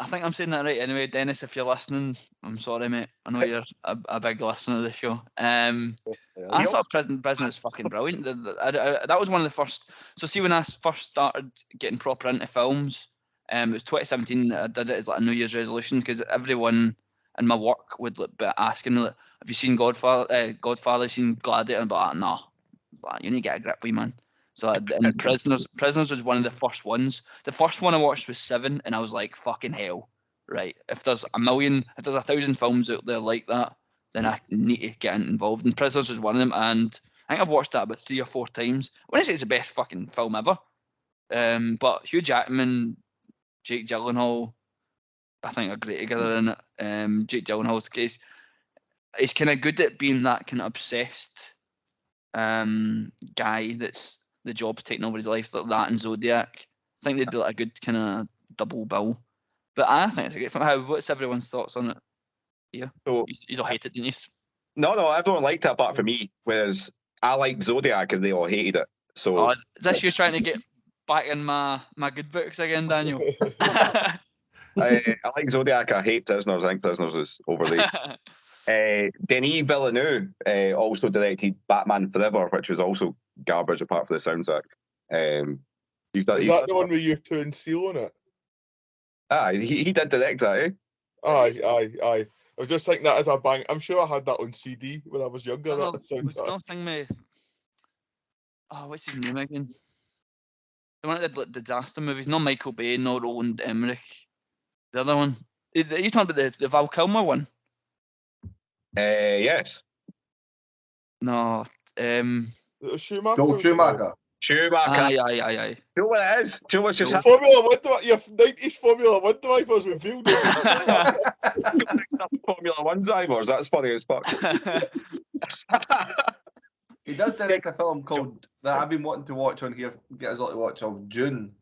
I think I'm saying that right anyway. Dennis, if you're listening, I'm sorry, mate. I know you're a big listener of the show. I thought Prison was fucking brilliant. That was one of the first. So see, when I first started getting proper into films, it was 2017. I did it as like a New Year's resolution because everyone in my work would be asking me, like, "Have you seen Godfather? Godfather? Have you seen Gladiator?" And I'm like, "Nah, but you need to get a grip, wee man." So and Prisoners was one of the first ones. The first one I watched was 7, and I was like, "Fucking hell!" Right? If there's 1,000 films out there like that, then I need to get involved. And Prisoners was one of them, and I think I've watched that about 3 or 4 times. I wouldn't say it's the best fucking film ever, but Hugh Jackman, Jake Gyllenhaal, I think are great together in it. Jake Gyllenhaal's case, he's kind of good at being that kind of obsessed guy that's the job's taking over his life, like that and Zodiac. I think they'd be like a good kind of double bill. But I think it's a great film. What's everyone's thoughts on it? Yeah, So you all hate it, didn't you? no, everyone liked it apart from me. Whereas I liked Zodiac and they all hated it. So is this you trying to get back in my good books again, Daniel? I like Zodiac. I hate Prisoners. I think Prisoners is overrated. Denis Villeneuve also directed Batman Forever, which was also garbage apart from the soundtrack. Is that the one with you 2 and Seal on it? He did direct that, eh? Aye. I was just thinking that as a bang. I'm sure I had that on CD when I was younger. There was nothing me. Oh, what's his name again? The one that did like disaster movies. Not Michael Bay, not Roland Emmerich. The other one. Are you talking about the Val Kilmer one? Yes. No. Schumacher. Joel Schumacher. Aye. Do you know what it is? Do you know what's just Formula 1 driver? Your 90s Formula 1 drivers with field. Formula 1 drivers. That's funny as fuck. He does direct a film called that I've been wanting to watch on here. Get us all to watch of June.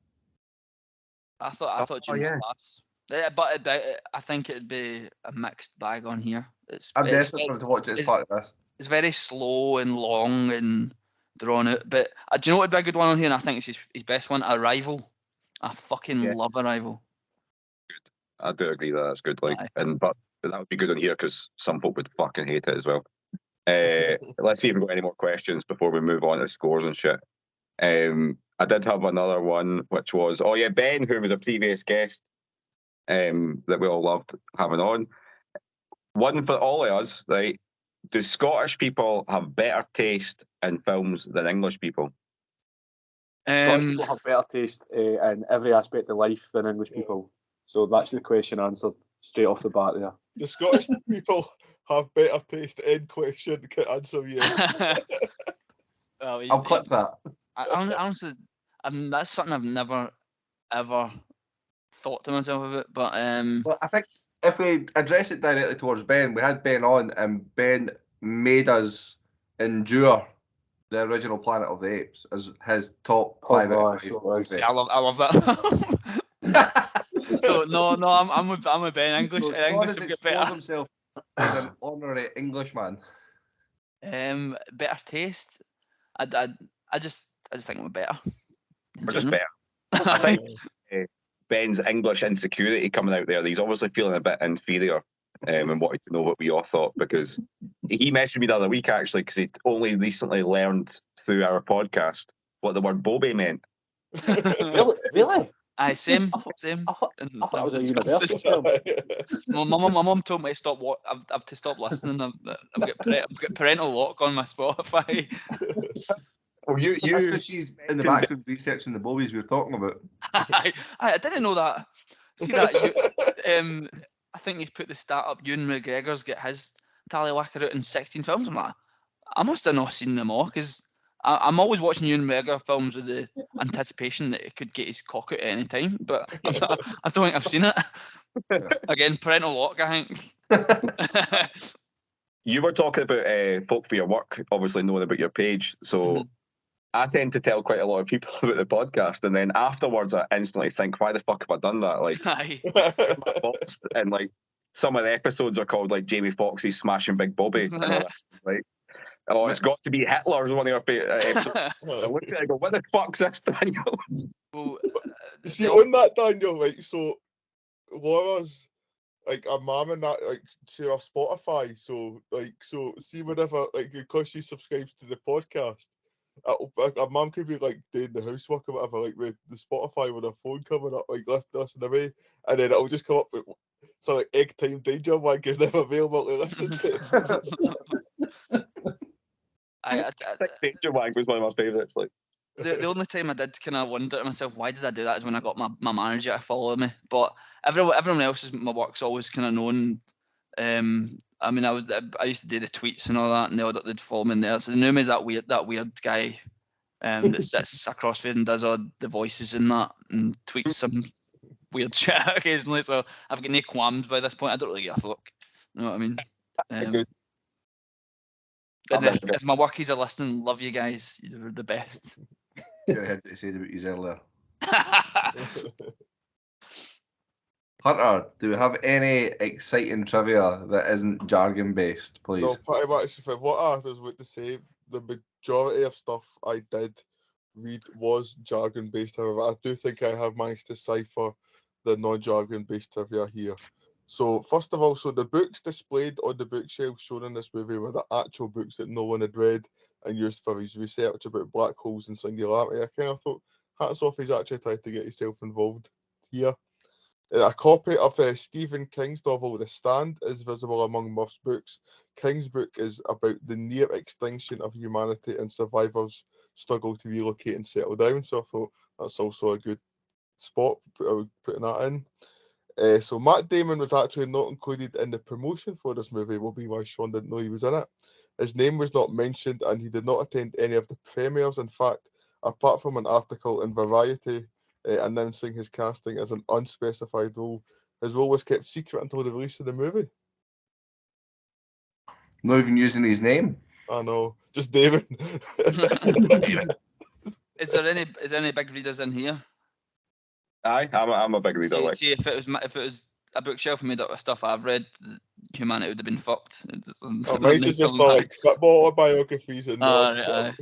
I thought June was class. Yeah, but I think it'd be a mixed bag on here. I'm desperate to watch it as part of this. It's very slow and long and drawn out. But do you know what would be a good one on here? And I think it's his best one, Arrival. I fucking love Arrival. Good. I do agree that that's good. Like, but that would be good on here because some folk would fucking hate it as well. Let's see if we've got any more questions before we move on to scores and shit. I did have another one, which was, Ben, who was a previous guest, that we all loved having on. One for all of us, right? Do Scottish people have better taste in films than English people? Scottish people have better taste in every aspect of life than English people. So that's the question answered straight off the bat there. The Scottish people have better taste in question. Can answer you. I'll clip that. Honestly, that's something I've never ever thought to myself of it. But well, I think if we address it directly towards Ben, we had Ben on, and Ben made us endure the original Planet of the Apes as his top 5 out of 5. I love that. So no, I'm with Ben. English. So English would get better. Himself as an honorary Englishman. Better taste. I just think we're better. We're just better. I think Ben's English insecurity coming out there. He's obviously feeling a bit inferior, and wanted to know what we all thought, because he messaged me the other week actually because he'd only recently learned through our podcast what the word Bobby meant. Really? Aye, same. I thought it was a universal term. My mum told me to stop. I've to stop listening. I've got parental lock on my Spotify. Oh, that's because she's in the background researching the Bobies we were talking about. I didn't know that. See that? I think he's put the stat up. Ewan McGregor's get his tallywhacker out in 16 films. I'm like, I must have not seen them all, because I'm always watching Ewan McGregor films with the anticipation that he could get his cock out at any time, but I don't think I've seen it. Again, parental lock, I think. You were talking about folk for your work, obviously knowing about your page, so I tend to tell quite a lot of people about the podcast, and then afterwards I instantly think, why the fuck have I done that? Like, and like some of the episodes are called like Jamie Foxx's Smashing Big Bobby, and all that. Like, oh, it's got to be Hitler's one of your favorite episodes. I looked at it and go, what the fuck's this, Daniel? See, on that, Daniel, right, so Laura's like her mum and that like share her Spotify, so see whenever like because she subscribes to the podcast, her mum could be like doing the housework or whatever, like with the Spotify with her phone coming up, like listen away, and then it'll just come up with so like egg time danger wank is never available to listen to. Danger Wank was one of my favourites. Like the only time I did kind of wonder to myself, why did I do that, is when I got my manager to follow me. But everyone else's my work's always kind of known. I mean, I used to do the tweets and all that, and they'd follow me in there. So they knew me as that weird guy that sits across from and does all the voices and that, and tweets some weird shit occasionally. So I've got no qualms by this point. I don't really give a fuck. You know what I mean? And if my workies are listening, love you guys. You're the best. Should have had to say about you earlier. Hunter, do we have any exciting trivia that isn't jargon based, please? No, pretty much. For what I was about to say, the majority of stuff I did read was jargon based. However, I do think I have managed to decipher the non-jargon based trivia here. So first of all, so the books displayed on the bookshelf shown in this movie were the actual books that no one had read and used for his research about black holes and singularity. I kind of thought, hats off, he's actually tried to get himself involved here. A copy of Stephen King's novel The Stand is visible among Murph's books. King's book is about the near extinction of humanity and survivors' struggle to relocate and settle down. So I thought that's also a good spot putting that in. So Matt Damon was actually not included in the promotion for this movie, will be why Sean didn't know he was in it. His name was not mentioned and he did not attend any of the premieres. In fact, apart from an article in Variety announcing his casting as an unspecified role, his role was kept secret until the release of the movie. Not even using his name. I know, just David. Is there any big readers in here? Aye, I'm a big reader. See, if it was a bookshelf made up of stuff I've read, humanity would have been fucked. Mine's is just like football autobiographies and like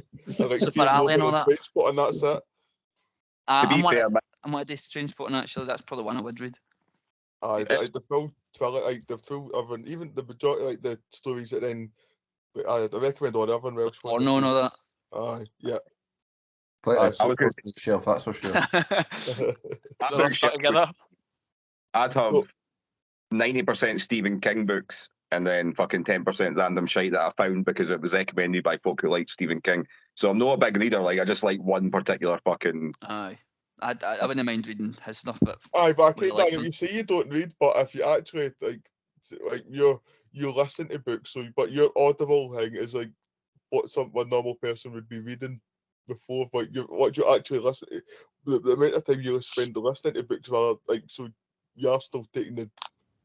Super Ali and all that. And that's it. I'm one of Strange Spotting, actually. That's probably one I would read. The full Twilight, like the full everyone, even the majority, like the stories that then. I recommend all the other Welsh ones. Or no, and all that. Yeah. I would go to the shelf, that's for sure. I'd have 90% Stephen King books and then fucking 10% random shite that I found because it was recommended by folk who like Stephen King. So I'm not a big reader, like I just like one particular fucking. Aye. I wouldn't mind reading his stuff, but I can't like you say you don't read, but if you actually like you listen to books, so but your Audible thing is like what a normal person would be reading before, like what you actually listen to, the amount of time you spend listening to books, rather like so you are still taking the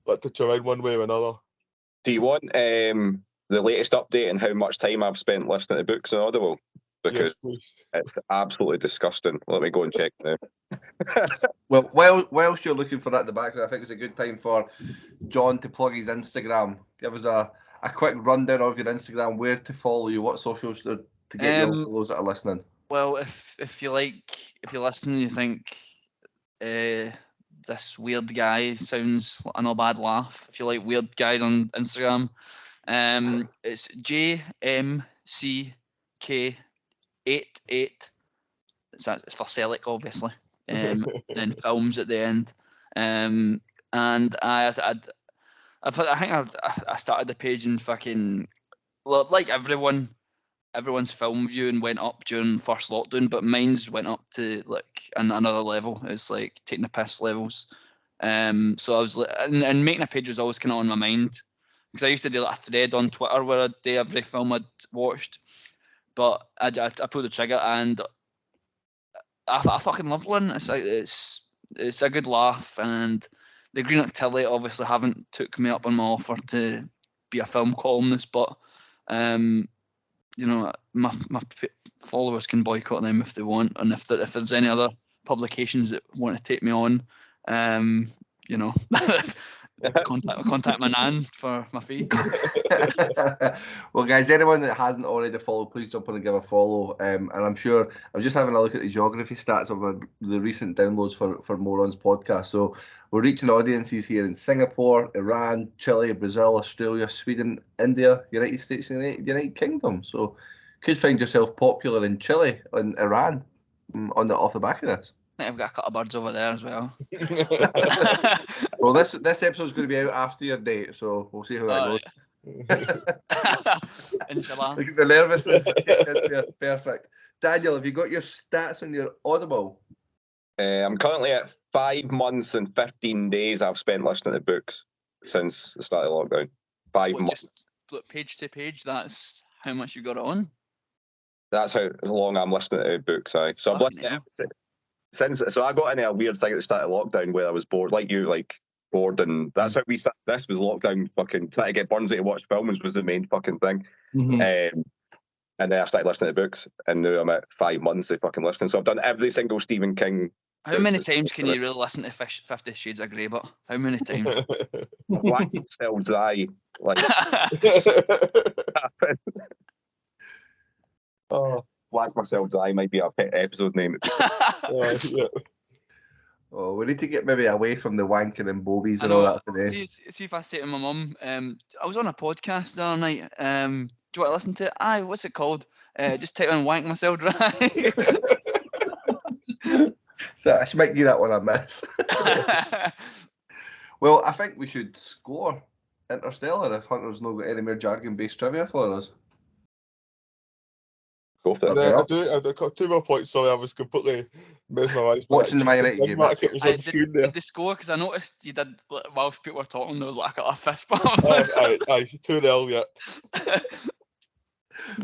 literature around one way or another. Do you want the latest update on how much time I've spent listening to books on Audible? Because it's absolutely disgusting. Let me go and check now. Well, whilst you're looking for that in the background, I think it's a good time for John to plug his Instagram. Give us a quick rundown of your Instagram, where to follow you, what socials to get you for those that are listening. Well, if you listen and you think this weird guy sounds like a bad laugh, if you like weird guys on Instagram, it's JMCK88. It's for Celic, obviously, and then films at the end. And I think I started the page in fucking like everyone's film viewing went up during first lockdown, but mine's went up to like another level. It's like taking the piss levels. So I was like, and making a page was always kind of on my mind because I used to do like a thread on Twitter where I'd do every film I'd watched. But I pulled the trigger and I fucking love one. It's a good laugh, and the Green Octility obviously haven't took me up on my offer to be a film columnist, but you know, my followers can boycott them if they want, and if there's any other publications that want to take me on, you know, contact my nan for my fee. Well, guys, anyone that hasn't already followed, please jump on and give a follow. And I'm sure I'm just having a look at the geography stats of the recent downloads for Morons podcast. So we're reaching audiences here in Singapore, Iran, Chile, Brazil, Australia, Sweden, India, United States, and United Kingdom. So could find yourself popular in Chile and Iran off the back of this. I think I've got a couple of birds over there as well. Well, this episode's going to be out after your date, so we'll see how that goes. Inshallah. Look at the nervousness. Perfect. Daniel, have you got your stats on your Audible? I'm currently at 5 months and 15 days I've spent listening to books since the start of lockdown. 5 months. Just look, page to page, that's how much you got it on? That's how long I'm listening to books, aye. So I've listened so I got into a weird thing at the start of lockdown where I was bored, like you, bored, and that's how we started. This was lockdown, fucking trying to get Burnsy to watch films was the main fucking thing. And then I started listening to books, and now I'm at 5 months of fucking listening. So I've done every single Stephen King. How many times can you really listen to 50 Shades of Grey? But how many times? Whack yourselves eye, oh, whack myself's eye might be a pet episode name. Oh, we need to get maybe away from the wanking and bobies and all that today. See if I say to my mum, I was on a podcast the other night. Do you want to listen to it? Aye, what's it called? Just type in wank myself dry. So I should make you that one a miss. Well, I think we should score Interstellar if Hunter's not got any more jargon-based trivia for us. Go for it. I do got 2 more points. Sorry, I was completely mesmerised. Watching the Man United game. It was on screen there. Did the score? Because I noticed you did, while people were talking, there was like a fist bump. Aye, 2-0 yet.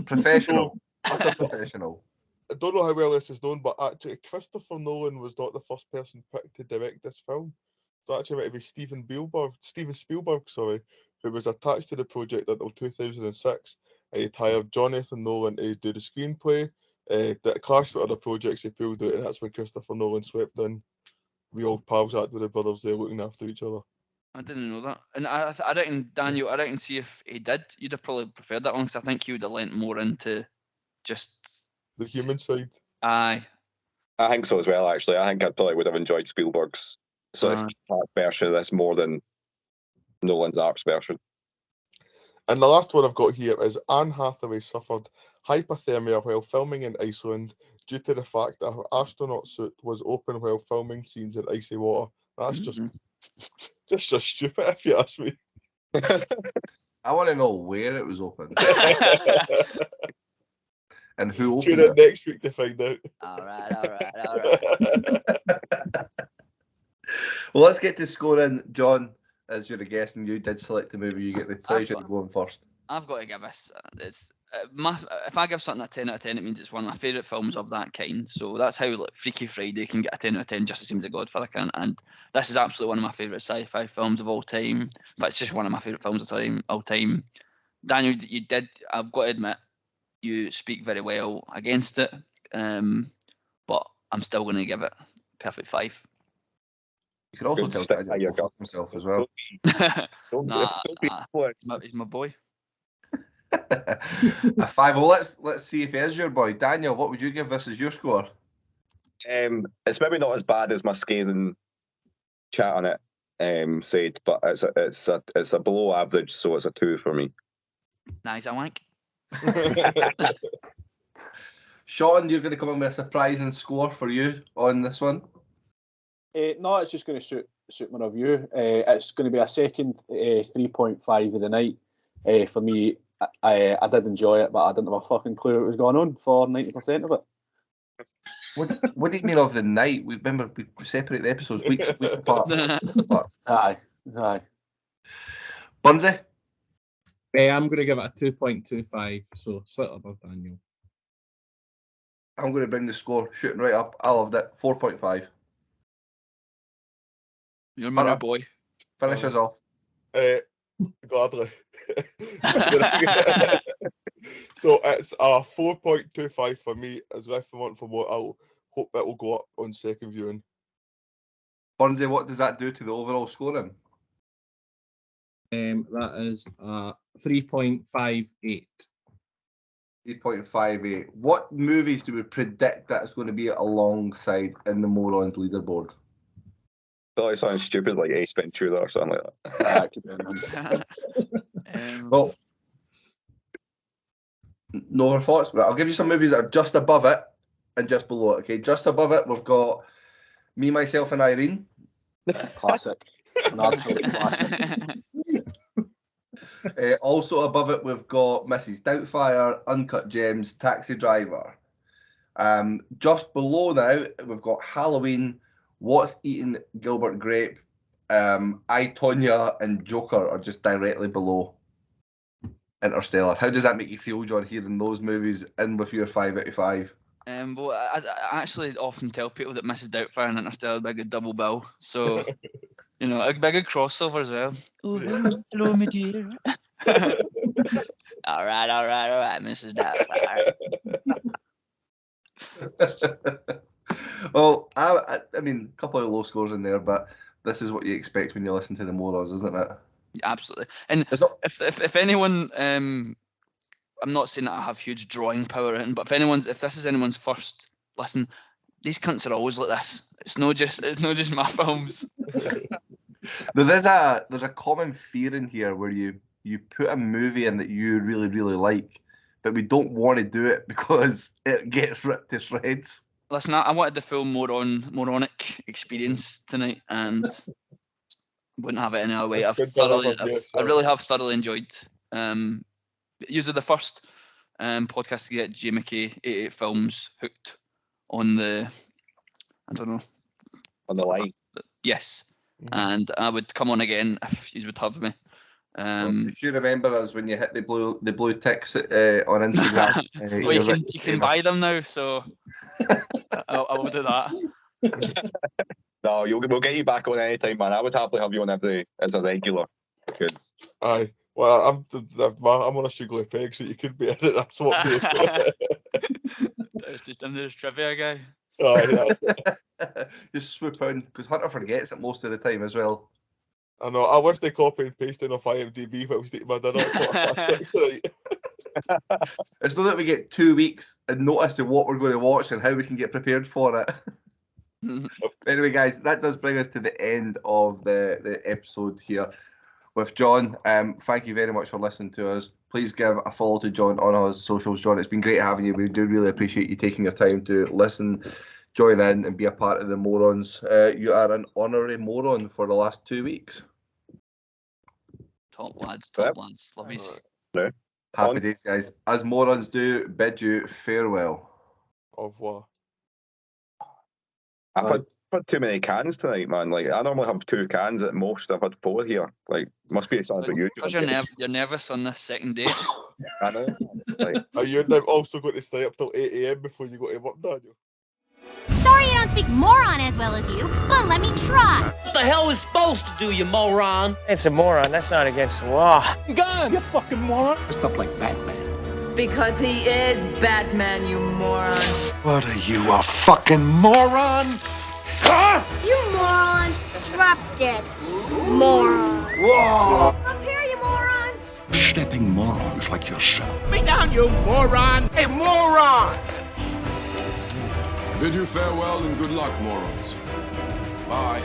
Professional. Utter professional. I don't know how well this is known, but actually Christopher Nolan was not the first person picked to direct this film. So actually it might be Steven Spielberg, who was attached to the project until 2006. He hired Jonathan Nolan to do the screenplay. That clashed with other projects he pulled out, and that's when Christopher Nolan swept in. We all pals act with the brothers there looking after each other. I didn't know that. And I reckon, Daniel, see if he did, you'd have probably preferred that one, because I think he would have lent more into just the human side. Aye. I think so as well, actually. I think I probably would have enjoyed Spielberg's sort of version of this more than Nolan's arts version. And the last one I've got here is Anne Hathaway suffered hypothermia while filming in Iceland due to the fact that her astronaut suit was open while filming scenes in icy water. That's just stupid, if you ask me. I want to know where it was open. And who opened Tune in next week to find out. All right. Well, let's get to scoring. John, as you're a guest and you did select the movie, you get the pleasure of going first. I've got to give this. If I give something a 10 out of 10, it means it's one of my favourite films of that kind. So that's how Freaky Friday can get a 10 out of 10 just as seems a Godfather can. And this is absolutely one of my favourite sci-fi films of all time. In fact, it's just one of my favourite films of all time. Daniel, I've got to admit, you speak very well against it. But I'm still going to give it perfect 5. You can also tell Daniel to fuck himself as well. He's my boy. A 5. Well, let's see if he is your boy. Daniel, what would you give this as your score? It's maybe not as bad as my scathing chat on it said, but it's a below average, so it's a 2 for me. Nice, I wank. Sean, you're going to come in with a surprising score for you on this one. No, it's just going to suit my review. It's going to be a second 3.5 of the night. For me, I did enjoy it, but I didn't have a fucking clue what was going on for 90% of it. What do you mean of the night? We separate the episodes weeks apart. Aye. Bunsey? I'm going to give it a 2.25, so slightly above Daniel. I'm going to bring the score shooting right up. I loved it. 4.5. You're my new boy. Finish us off. Gladly. So it's a 4.25 for me. As if I want for more, I'll hope it will go up on second viewing. Bunsey, what does that do to the overall scoring? That is 3.58. 3.58. What movies do we predict that's going to be alongside in the Morons leaderboard? Oh, it sounds stupid, like Ace Ventura or something like that. Well, no other thoughts, but I'll give you some movies that are just above it and just below it. Okay, just above it, we've got Me, Myself, and Irene. Classic. An absolute classic. Also above it, we've got Mrs. Doubtfire, Uncut Gems, Taxi Driver. Just below now, we've got Halloween, What's Eating Gilbert Grape, I, Tonya, and Joker are just directly below Interstellar. How does that make you feel, John, hearing those movies in with your 5 out of 5? Well, I actually often tell people that Mrs. Doubtfire and Interstellar are a good double bill. So, you know, a big crossover as well. Oh, hello, my dear. all right, Mrs. Doubtfire. Well, I mean, a couple of low scores in there, but this is what you expect when you listen to the Morons, isn't it? Absolutely. And if anyone, I'm not saying that I have huge drawing power in, but if this is anyone's first listen, these cunts are always like this. It's not just my films. There's a common fear in here where you put a movie in that you really, really like, but we don't want to do it because it gets ripped to shreds. Listen, I wanted the full moronic experience tonight, and wouldn't have it any other way. I really have thoroughly enjoyed. Usually the first podcast to get Jmck88films hooked on the, I don't know, on the line. Yes, and I would come on again if you would have me. You should remember us when you hit the blue ticks on Instagram. Well, you can buy them now, so I will do that. No, we'll get you back on anytime, man. I would happily have you on as a regular. Because aye, well, I'm on a sugary peg, so you could be in it. That's what we I'm just trivia guy. Aye, just swoop in because Hunter forgets it most of the time as well. I know. I wish they copy and pasted off IMDb if I was eating my dinner. It's not that we get 2 weeks and notice to what we're going to watch and how we can get prepared for it. Anyway, guys, that does bring us to the end of the episode here with John. Thank you very much for listening to us. Please give a follow to John on his socials. John, it's been great having you. We do really appreciate you taking your time to listen, join in and be a part of the Morons. You are an honorary moron for the last 2 weeks. Top lads. Love you. Happy days, guys. As Morons do, bid you farewell. Au revoir. I've had too many cans tonight, man. Like, I normally have 2 cans at most. I've had 4 here. Like, must be something about you. Because you're nervous on this second date. I know. Like, are you now also going to stay up till 8 AM before you go to work, Daniel? Sorry I don't speak moron as well as you, but let me try. What the hell is supposed to do, you moron? It's a moron. That's not against the law. Gun! You fucking moron! Dressed up like Batman. Because he is Batman, you moron. What are you, a fucking moron? You moron. Drop dead. Moron. Whoa! Up here, you morons. Stepping morons like yourself. Me down, you moron! Hey, moron! Bid you farewell and good luck, morons. Bye.